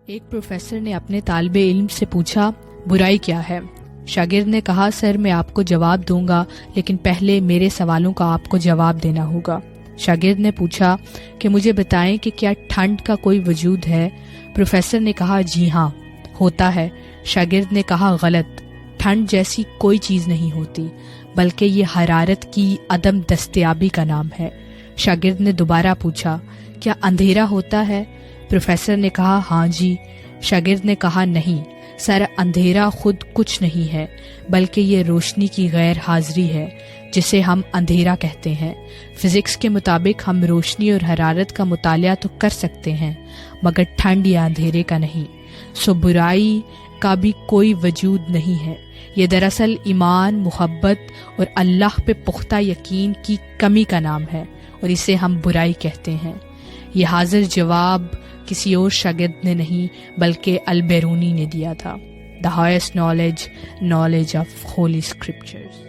ایک پروفیسر نے اپنے طالب علم سے پوچھا برائی کیا ہے؟ شاگرد نے کہا سر میں آپ کو جواب دوں گا لیکن پہلے میرے سوالوں کا آپ کو جواب دینا ہوگا۔ شاگرد نے پوچھا کہ مجھے بتائیں کہ کیا ٹھنڈ کا کوئی وجود ہے؟ پروفیسر نے کہا جی ہاں ہوتا ہے۔ شاگرد نے کہا غلط، ٹھنڈ جیسی کوئی چیز نہیں ہوتی بلکہ یہ حرارت کی عدم دستیابی کا نام ہے۔ شاگرد نے دوبارہ پوچھا کیا اندھیرا ہوتا ہے؟ پروفیسر نے کہا ہاں جی۔ شاگرد نے کہا نہیں سر، اندھیرا خود کچھ نہیں ہے بلکہ یہ روشنی کی غیر حاضری ہے جسے ہم اندھیرا کہتے ہیں۔ فزکس کے مطابق ہم روشنی اور حرارت کا مطالعہ تو کر سکتے ہیں مگر ٹھنڈ یا اندھیرے کا نہیں۔ سو برائی کا بھی کوئی وجود نہیں ہے، یہ دراصل ایمان، محبت اور اللہ پہ پختہ یقین کی کمی کا نام ہے اور اسے ہم برائی کہتے ہیں۔ یہ حاضر جواب کسی اور شاگرد نے نہیں بلکہ البیرونی نے دیا تھا۔ The highest knowledge, knowledge of Holy Scriptures۔